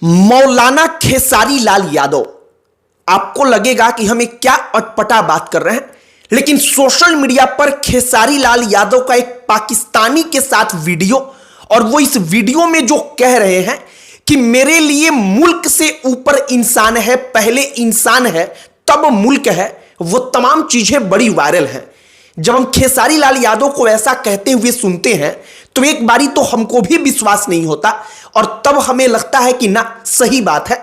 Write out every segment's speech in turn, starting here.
मौलाना खेसारी लाल यादव। आपको लगेगा कि हम एक क्या अटपटा बात कर रहे हैं, लेकिन सोशल मीडिया पर खेसारी लाल यादव का एक पाकिस्तानी के साथ वीडियो, और वो इस वीडियो में जो कह रहे हैं कि मेरे लिए मुल्क से ऊपर इंसान है, पहले इंसान है तब मुल्क है, वो तमाम चीजें बड़ी वायरल हैं। जब हम खेसारी लाल यादव को ऐसा कहते हुए सुनते हैं तो एक बारी तो हमको भी विश्वास नहीं होता, और तब हमें लगता है कि ना, सही बात है,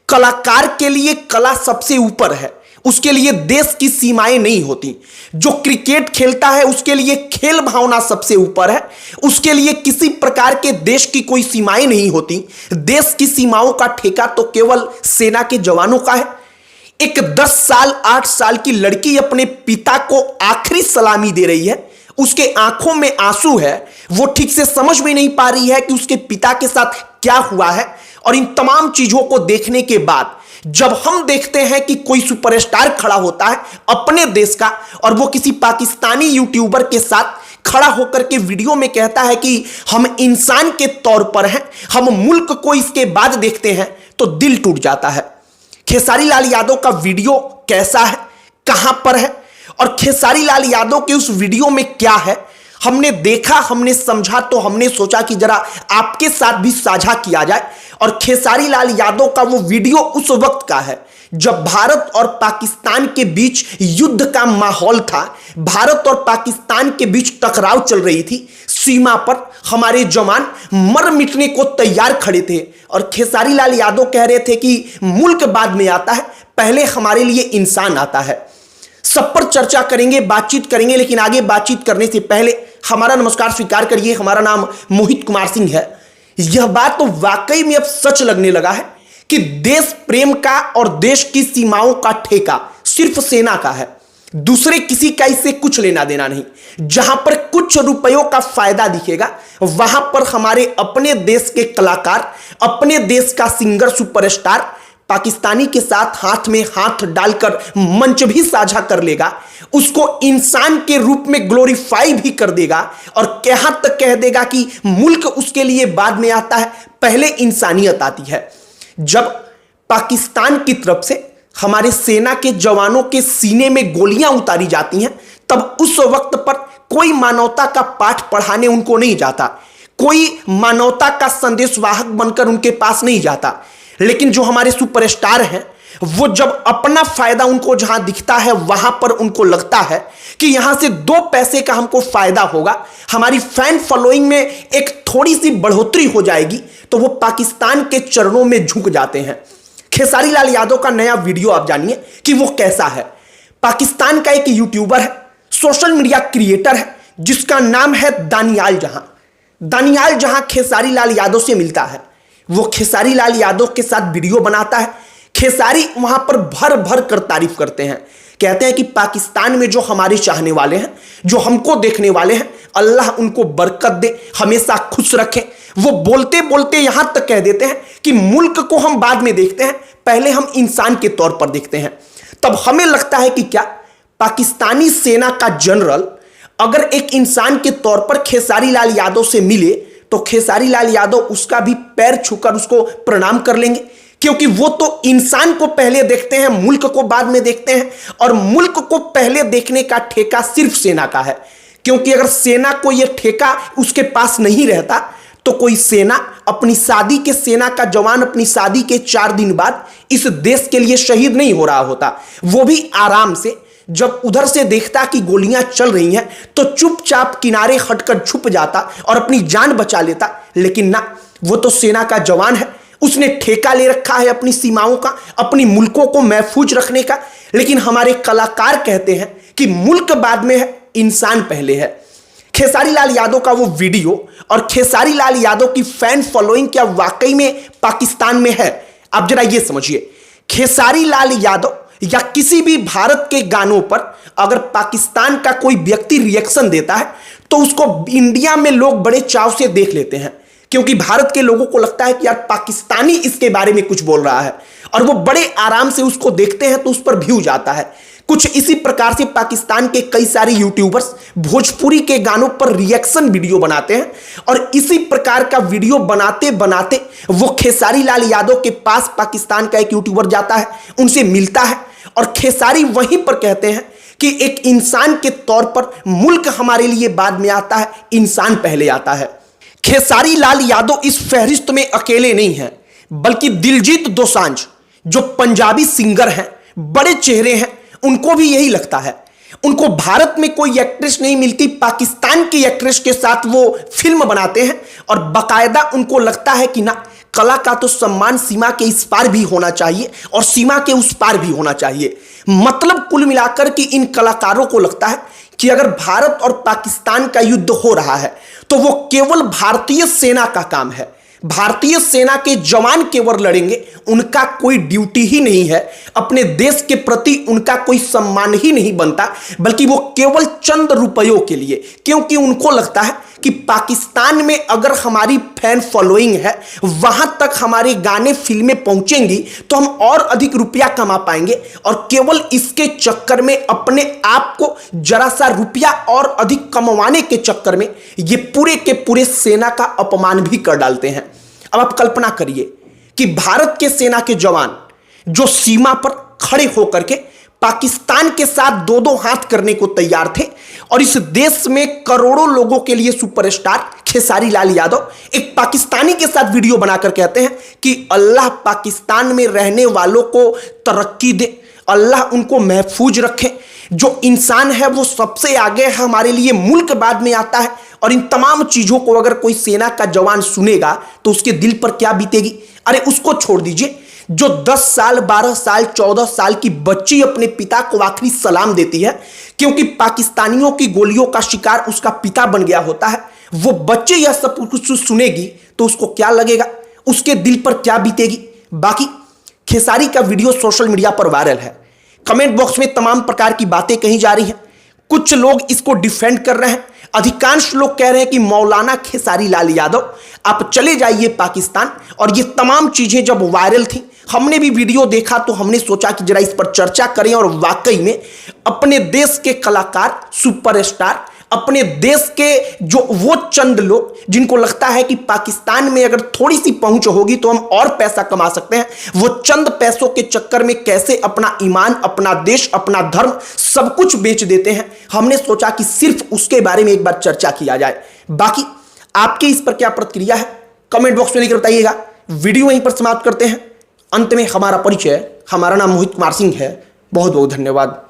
कलाकार के लिए कला सबसे ऊपर है, उसके लिए देश की सीमाएं नहीं होती। जो क्रिकेट खेलता है उसके लिए खेल भावना सबसे ऊपर है, उसके लिए किसी प्रकार के देश की कोई सीमाएं नहीं होती। देश की सीमाओं का ठेका तो केवल सेना के जवानों का है। एक 10 साल 8 साल की लड़की अपने पिता को आखिरी सलामी दे रही है, उसके आंखों में आंसू है, वो ठीक से समझ भी नहीं पा रही है कि उसके पिता के साथ क्या हुआ है। और इन तमाम चीजों को देखने के बाद जब हम देखते हैं कि कोई सुपरस्टार खड़ा होता है अपने देश का, और वो किसी पाकिस्तानी यूट्यूबर के साथ खड़ा होकर के वीडियो में कहता है कि हम इंसान के तौर पर हैं, हम मुल्क को इसके बाद देखते हैं, तो दिल टूट जाता है। खेसारी लाल यादव का वीडियो कैसा है, कहां पर है, और खेसारी लाल यादव के उस वीडियो में क्या है, हमने देखा, हमने समझा, तो हमने सोचा कि जरा आपके साथ भी साझा किया जाए। और खेसारी लाल यादव का वो वीडियो उस वक्त का है जब भारत और पाकिस्तान के बीच युद्ध का माहौल था, भारत और पाकिस्तान के बीच टकराव चल रही थी, सीमा पर हमारे जवान मर मिटने को तैयार खड़े थे, और खेसारी लाल यादव कह रहे थे कि मुल्क बाद में आता है, पहले हमारे लिए इंसान आता है। सब पर चर्चा करेंगे, बातचीत करेंगे, लेकिन आगे बातचीत करने से पहले हमारा नमस्कार स्वीकार करिए। हमारा नाम मोहित कुमार सिंह है। यह बात तो वाकई में अब सच लगने लगा है कि देश प्रेम का और देश की सीमाओं का ठेका सिर्फ सेना का है, दूसरे किसी का इससे कुछ लेना देना नहीं। जहां पर कुछ रुपयों का फायदा दिखेगा वहां पर हमारे अपने देश के कलाकार, अपने देश का सिंगर, सुपरस्टार पाकिस्तानी के साथ हाथ में हाथ डालकर मंच भी साझा कर लेगा, उसको इंसान के रूप में ग्लोरीफाई भी कर देगा, और यहां तक कह देगा कि मुल्क उसके लिए बाद में आता है, पहले इंसानियत आती है। जब पाकिस्तान की तरफ से हमारे सेना के जवानों के सीने में गोलियां उतारी जाती हैं, तब उस वक्त पर कोई मानवता का पाठ पढ़ाने उनको नहीं जाता, कोई मानवता का संदेशवाहक बनकर उनके पास नहीं जाता। लेकिन जो हमारे सुपरस्टार हैं, वो जब अपना फायदा उनको जहां दिखता है वहां पर उनको लगता है कि यहां से 2 पैसे का हमको फायदा होगा, हमारी फैन फॉलोइंग में एक थोड़ी सी बढ़ोतरी हो जाएगी, तो वो पाकिस्तान के चरणों में झुक जाते हैं। खेसारी लाल यादव का नया वीडियो आप जानिए कि वो कैसा है। पाकिस्तान का एक यूट्यूबर है, सोशल मीडिया क्रिएटर है, जिसका नाम है दानियाल जहां। दानियाल जहां खेसारी लाल यादव से मिलता है, वो खेसारी लाल यादव के साथ वीडियो बनाता है। खेसारी वहां पर भर भर कर तारीफ करते हैं, कहते हैं कि पाकिस्तान में जो हमारे चाहने वाले हैं, जो हमको देखने वाले हैं, अल्लाह उनको बरकत दे, हमेशा खुश रखे। वो बोलते बोलते यहां तक कह देते हैं कि मुल्क को हम बाद में देखते हैं, पहले हम इंसान के तौर पर देखते हैं। तब हमें लगता है कि क्या पाकिस्तानी सेना का जनरल अगर एक इंसान के तौर पर खेसारी लाल यादव से मिले तो खेसारी लाल यादव उसका भी पैर छूकर उसको प्रणाम कर लेंगे, क्योंकि वो तो इंसान को पहले देखते हैं, मुल्क को बाद में देखते हैं, और मुल्क को पहले देखने का ठेका सिर्फ सेना का है। क्योंकि अगर सेना को यह ठेका उसके पास नहीं रहता तो कोई सेना अपनी शादी के सेना का जवान अपनी शादी के 4 दिन बाद इस देश के लिए शहीद नहीं हो रहा होता, वो भी आराम से जब उधर से देखता कि गोलियां चल रही हैं तो चुपचाप किनारे हटकर छुप जाता और अपनी जान बचा लेता। लेकिन ना, वो तो सेना का जवान है, उसने ठेका ले रखा है अपनी सीमाओं का, अपनी मुल्कों को महफूज रखने का। लेकिन हमारे कलाकार कहते हैं कि मुल्क बाद में है, इंसान पहले है। खेसारी लाल यादव का वो वीडियो और खेसारी लाल यादव की फैन फॉलोइंग क्या वाकई में पाकिस्तान में है? आप जरा ये समझिए, खेसारी लाल यादव या किसी भी भारत के गानों पर अगर पाकिस्तान का कोई व्यक्ति रिएक्शन देता है तो उसको इंडिया में लोग बड़े चाव से देख लेते हैं, क्योंकि भारत के लोगों को लगता है कि यार पाकिस्तानी इसके बारे में कुछ बोल रहा है, और वो बड़े आराम से उसको देखते हैं तो उस पर व्यू जाता है। कुछ इसी प्रकार से पाकिस्तान के कई सारे यूट्यूबर्स भोजपुरी के गानों पर रिएक्शन वीडियो बनाते हैं और इसी प्रकार का वीडियो बनाते बनाते वो खेसारी लाल यादव के पास पाकिस्तान का एक यूट्यूबर जाता है, उनसे मिलता है और खेसारी वहीं पर कहते हैं कि एक इंसान के तौर पर मुल्क हमारे लिए बाद में आता है, इंसान पहले आता है। खेसारी लाल यादव इस फहरिस्त में अकेले नहीं हैं, बल्कि दिलजीत दोसांझ जो पंजाबी सिंगर हैं, बड़े चेहरे हैं, उनको भी यही लगता है। उनको भारत में कोई एक्ट्रेस नहीं मिलती, पाकिस्तान की एक्ट्रेस के साथ वो फिल्म बनाते हैं और बाकायदा उनको लगता है कि ना, कला का तो सम्मान सीमा के इस पार भी होना चाहिए और सीमा के उस पार भी होना चाहिए। मतलब कुल मिलाकर कि इन कलाकारों को लगता है कि अगर भारत और पाकिस्तान का युद्ध हो रहा है तो वो केवल भारतीय सेना का काम है, भारतीय सेना के जवान केवल लड़ेंगे, उनका कोई ड्यूटी ही नहीं है, अपने देश के प्रति उनका कोई सम्मान ही नहीं बनता, बल्कि वो केवल चंद रुपयों के लिए, क्योंकि उनको लगता है कि पाकिस्तान में अगर हमारी फैन फॉलोइंग है, वहां तक हमारे गाने फिल्में पहुंचेंगी तो हम और अधिक रुपया कमा पाएंगे और केवल इसके चक्कर में अपने आप को जरा सा रुपया और अधिक कमवाने के चक्कर में ये पूरे के पूरे सेना का अपमान भी कर डालते हैं। अब आप कल्पना करिए कि भारत के सेना के जवान जो सीमा पर खड़े होकर के पाकिस्तान के साथ दो दो हाथ करने को तैयार थे और इस देश में करोड़ों लोगों के लिए सुपरस्टार खेसारी लाल यादव एक पाकिस्तानी के साथ वीडियो बनाकर कहते हैं कि अल्लाह पाकिस्तान में रहने वालों को तरक्की दे, अल्लाह उनको महफूज रखे, जो इंसान है वो सबसे आगे है, हमारे लिए मुल्क बाद में आता है। और इन तमाम चीजों को अगर कोई सेना का जवान सुनेगा तो उसके दिल पर क्या बीतेगी। अरे उसको छोड़ दीजिए, जो 10 साल 12 साल 14 साल की बच्ची अपने पिता को आखिरी सलाम देती है क्योंकि पाकिस्तानियों की गोलियों का शिकार उसका पिता बन गया होता है, वो बच्चे यह सब कुछ सुनेगी तो उसको क्या लगेगा, उसके दिल पर क्या बीतेगी। बाकी खेसारी का वीडियो सोशल मीडिया पर वायरल है, कमेंट बॉक्स में तमाम प्रकार की बातें कही जा रही हैं, कुछ लोग इसको डिफेंड कर रहे हैं, अधिकांश लोग कह रहे हैं कि मौलाना खेसारी लाल यादव आप चले जाइए पाकिस्तान। और ये तमाम चीजें जब वायरल थी, हमने भी वीडियो देखा तो हमने सोचा कि जरा इस पर चर्चा करें और वाकई में अपने देश के कलाकार, सुपरस्टार, अपने देश के जो वो चंद लोग जिनको लगता है कि पाकिस्तान में अगर थोड़ी सी पहुंच होगी तो हम और पैसा कमा सकते हैं, वो चंद पैसों के चक्कर में कैसे अपना ईमान, अपना देश, अपना धर्म सब कुछ बेच देते हैं। हमने सोचा कि सिर्फ उसके बारे में एक बार चर्चा किया जाए। बाकी आपके इस पर क्या प्रतिक्रिया है कमेंट बॉक्स में लिखकर बताइएगा। वीडियो यहीं पर समाप्त करते हैं। अंत में हमारा परिचय, हमारा नाम मोहित कुमार सिंह है। बहुत बहुत धन्यवाद।